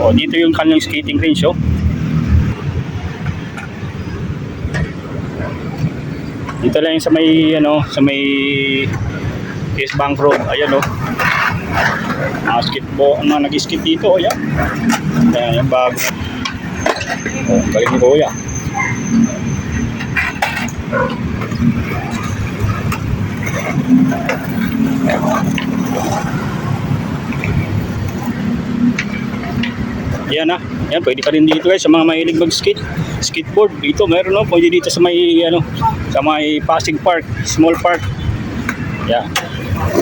O, dito yung kanilang skating range, oh. Dito lang yung sa may, ano, sa may East Bank Road. Ayan, oh. Basketball, mga nag-skate dito, oh, yan. Ayan, yung bago. Oh, galing ni Kuya. Yan ah. Yan, pwede ka rin dito guys sa mga mahilig mag-skate. Skateboard dito, meron no, pwede dito sa may ano, sa may Pasig Park, small park. Yan.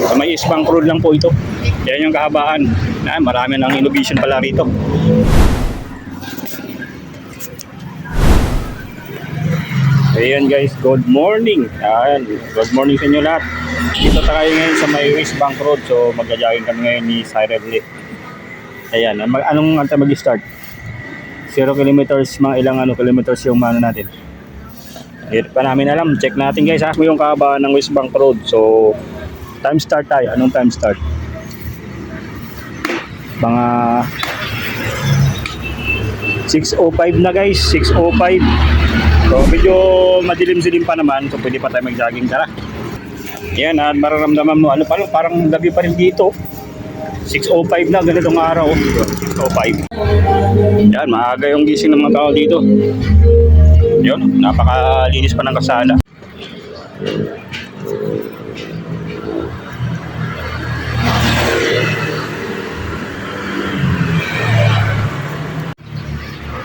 Sa may East Bank Road lang po ito. Yan yung kahabaan. Na, marami ng innovation pala rito. Ayan guys, good morning. Ayan, good morning sa inyo lahat. Dito tayo ngayon sa may East Bank Road. So magja-jogging kami ngayon ni Siren Lee. Ayan, anong tayo mag-start? 0 kilometers, mga ilang kilometers yung mano natin. Hindi pa namin alam. Check natin guys ha, yung kahabaan ng West Bank Road. So, time start tayo. Anong time start? Mga 6:05 na guys, 6:05. So, medyo madilim-dilim pa naman. So, pwede pa tayo mag-jogging. Tara. Yan, at mararamdaman mo. Ano pa, parang gabi pa rin dito. 6:05 na, ganitong araw. 6:05. Yan, maaga yung gising ng mga tao dito. Yun, napakalinis pa ng kalsada.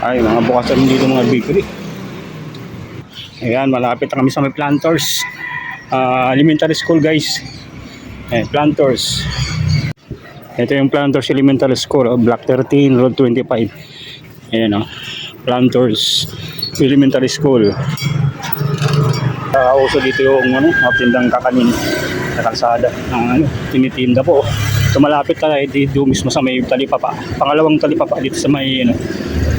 Ay, mga bukasan dito mga bakery. Ayan, malapit na kami sa may Planters. Elementary school guys. Planters. Ito yung Planters Elementary School, Block 13, Road 25. Ayan o, Planters Elementary School. Uso dito yung tindang kakanin sa kalsada ng tinitinda po. So malapit tayo dito mismo sa may talipapa. Pangalawang talipapa dito sa may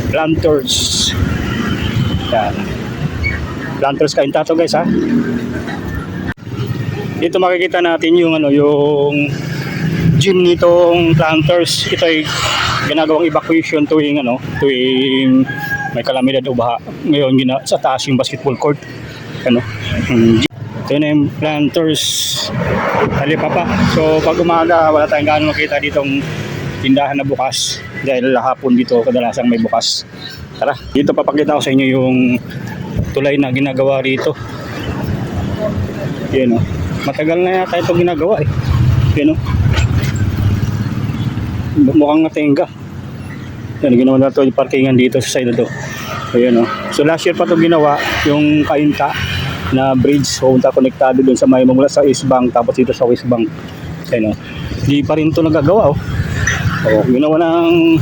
Planters. Yan. Planters kain tato guys ha. Dito makikita natin yung yung gym nitong Planters. Ito ay ginagawang evacuation tuwing may kalamidad o baha. Ngayon sa taas yung basketball court. Ito na yung Planters talipapa. So pag umaga wala tayong gaano makita ditong tindahan na bukas dahil hapon dito kadalasang may bukas. Tara, dito papakita ko sa inyo yung tulay na ginagawa rito. Yan o. Matagal na yata ito ginagawa eh. Yan o. Mukhang natenga. Yan, ginawa na ito yung parkingan dito sa side na ito. Ayan o. So last year pa ito ginawa yung Kainta na bridge. So konektado dun sa may mula sa East Bank tapos dito sa West Bank. Ayan o. Di pa rin ito nagagawa o. Ginawa ng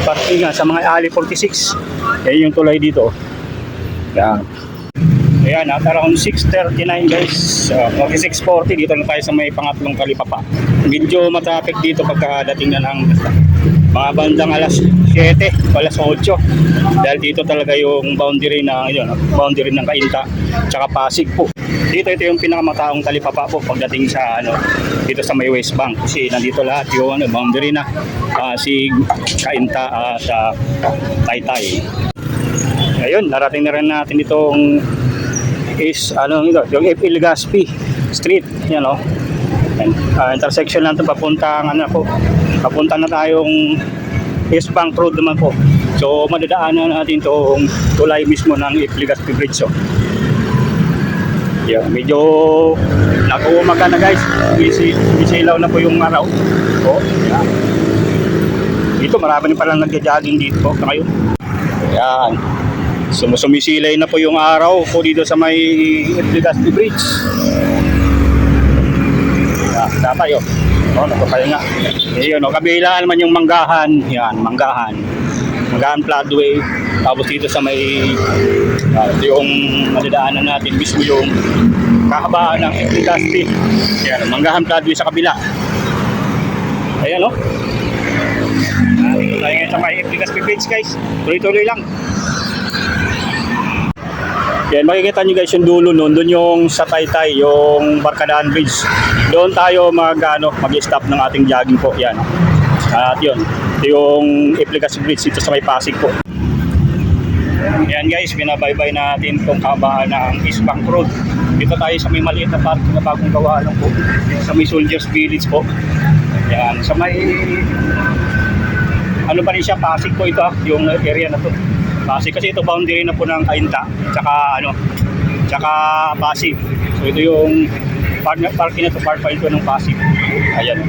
parkingan sa mga Ali 46. Ayan yung tulay dito. Yan. Ayan, at around 6:39 guys. 6:40 dito na tayo sa may pangatlong talipapa. Medyo matraffic dito pagkadating na ng mga bandang alas 7, alas 8. Dahil dito talaga yung boundary ng Kainta tsaka Pasig po. Dito ito yung pinakamataong talipapa po pagdating sa dito sa may West Bank kasi nandito lahat yung boundary na Pasig, Kainta sa Taytay. Ayun, narating na rin natin itong yung F. Legazpi Street, yan o. Intersection lang ito papunta na tayong East Bank Road naman po. So madadaanan natin itong tulay mismo ng F. Legazpi Bridge. So yan, medyo nag-uumaga na guys, bisilaw na po yung araw. So yan. Dito marami rin palang nagja-jogging dito kayo. Yan, sumisilay na po yung araw po dito sa may Legazpi Bridge. Tayo. Nagpapahinga. Ayun, kabilaan man yung Manggahan. Yan, Manggahan Floodway. Tapos dito sa may yung madadaanan natin mismo yung kahabaan ng Legazpi. Yan, Manggahan Floodway sa kabila. Ayan o. Dito tayo ngayon sa may Legazpi Bridge guys. Tuloy-tuloy lang. Yan, makikita nyo guys yung dulo nun, doon yung sa Taytay, yung Barkadaan Bridge. Doon tayo mag-stop ng ating jogging po. Yan. At yun, ito yung Ipligas Bridge dito sa may Pasig po. Ayan guys, binabaybay natin itong kabaan ng East Bank Road. Dito tayo sa may maliit na park na bagong gawa lang po. Dito sa may Soldiers Village po. Ayan, sa may ano pa rin siya, Pasig po ito, yung area na to. Pasig kasi ito boundary na po ng Cainta, tsaka Pasig. So ito yung parking na to, part pa ito ng Pasig. Ayan.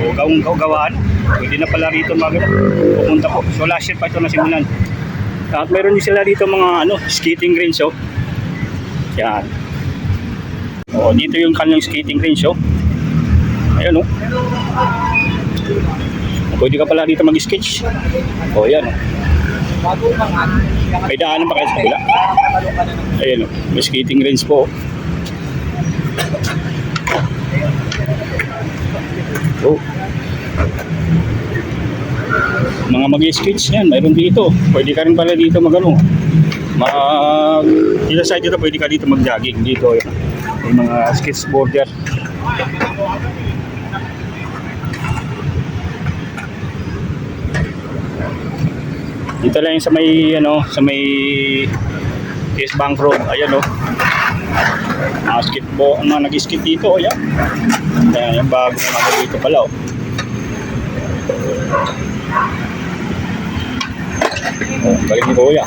O gawaan. Pwede na pala rito pupunta po. So last year pa ito nasimulan. At meron din sila dito mga skating range, oh. Yan. Oh, dito yung kanilang skating range, oh. Ayun, oh. Pwede ka pala dito mag-sketch. Oh, yan, oh. May daanan pa kayo sa kabila. Ayun, oh. May skating range po, oh. Oh. Mga mag-sketch yan, mayroon dito. Pwede ka rin pala dito dito side dito, pwede ka dito mag-jogging dito. Yung mga skateboarder. Dito lang sa may East Bank Road. Ayan, oh. Mga nag-skate dito, ayan. Ayan, yung bago na dito pala, oh. Oh, galing ni Kuya.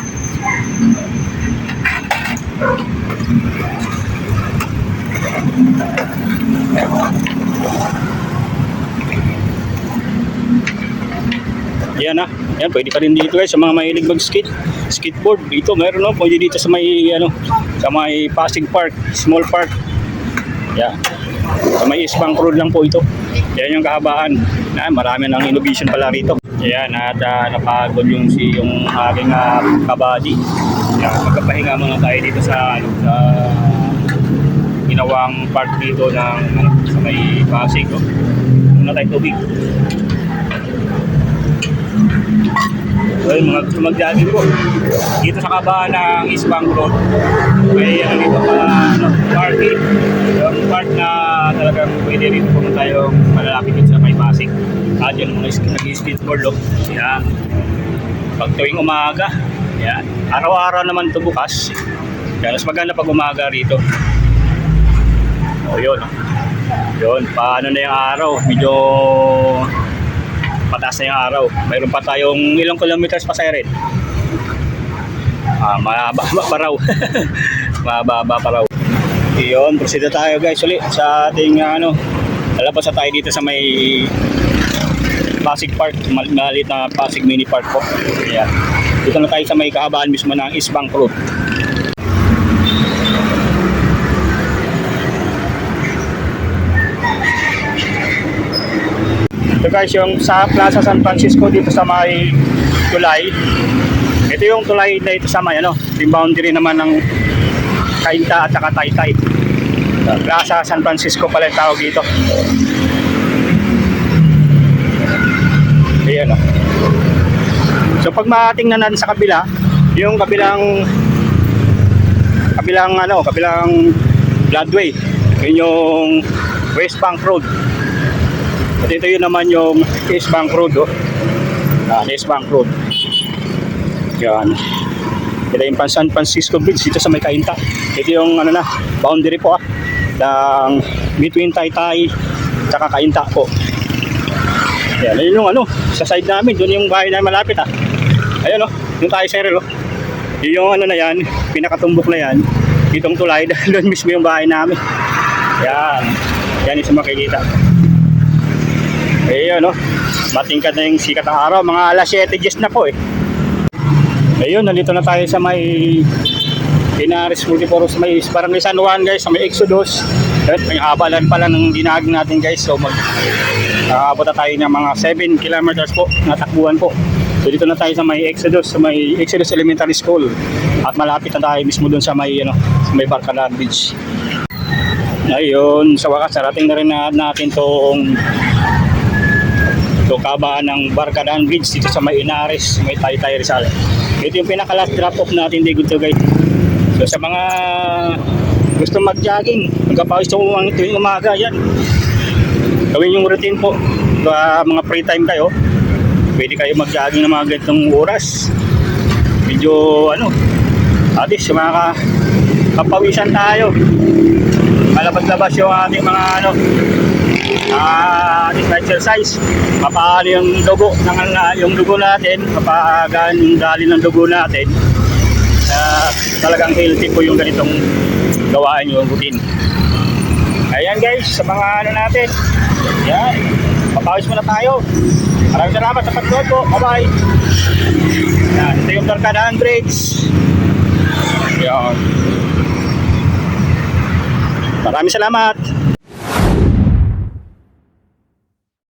Yan ah. Yan, pwede ka rin dito guys sa mga mahilig mag-skate. Skateboard dito, meron no, pwede dito sa may sa may Pasig Park, small park. Yan. Sa may East Bank Road lang po ito. Yan yung kahabaan. Marami ng innovation pala rito. Ayan, at napagod yung aking kabady. Ayan, magpapahinga muna tayo dito sa ginawang park dito sa may Pasig. Muna tayo tubig. Ayun, mag-jogging po. Dito sa kabaan ng East Bank Road. May dito parking. Yung park na talagang pwede rin pumunta tayong malalapit dito sa may Pasig. At yun, nag-skateboard, oh. Yan. Pag tuwing umaga, yan. Araw-araw naman ito bukas. Yan, mas maganda pag umaga rito. O yun. Yun, paano na yung araw? Medyo pataas na yung araw. Mayroon pa tayong ilang kilometers pa sa rin. Mahaba pa raw. Mahaba pa raw. Yun, proceed tayo guys ulit sa ating lalabas na tayo dito sa may Pasig Park, maliit na Pasig Mini Park po. Ayan. Dito na tayo sa may kahabaan mismo ng East Bank Road. Ito guys, yung sa Plaza San Francisco dito sa may tulay. Ito yung tulay dito sa may yung boundary naman ng Cainta at saka Taytay. Plaza San Francisco pala yung tawag dito. Ayan, oh. So pag matingnan natin sa kabila, yung kabilang Bloodway, yun yung West Bank Road. At ito yun naman yung East Bank Road, oh. East Bank Road. Yan. Ito yung San Francisco Bridge dito sa may Cainta. Ito yung boundary po ng between Taytay at Cainta po. Ayan, yun yung sa side namin, doon yung bahay namin malapit Ayan yung tayo sa Erel Yun yung na yan, pinakatumbok na yan. Itong tulay, doon mismo yung bahay namin. Yan. Yan yung makikita. Ayun matingkad na yung sikat ng araw. Mga alas 7 na po Ayun, nandito na tayo sa may Pinares Multiporo sa may Barangay San Juan guys, sa may Exodus. May habalan pala ng dinagin natin guys. So abot na tayo ng mga 7 kilometers po na takbuhan po. So dito na tayo sa may Exodus, Elementary School. At malapit na tayo mismo doon sa may sa may Barcadaan Beach. Ayun, sa wakas narating na rin natin tong kabaan ng Barcadaan Bridge dito sa may Inares, may Taytay Rizal. Ito yung pinaka last drop off natin dito guys. So sa mga gusto mag-jogging, magpapawis tuwing umaga, yan. Gawin yung routine po. mga free time kayo, pwede kayo mag-jogging ng mga ganitong oras. Medyo at least kapawisan tayo. Malabas-labas yung ating mga ating exercise. Papaano yung dugo yung dugo natin, papagaan yung dali ng dugo natin. Talagang healthy po yung ganitong gawain yung routine. Ayan guys, sa mga natin. Yan. Papawis muna tayo. Maraming salamat sa panonood po. Bye-bye. Yan, ito yung Barkadahan Bridge. Yan. Maraming salamat.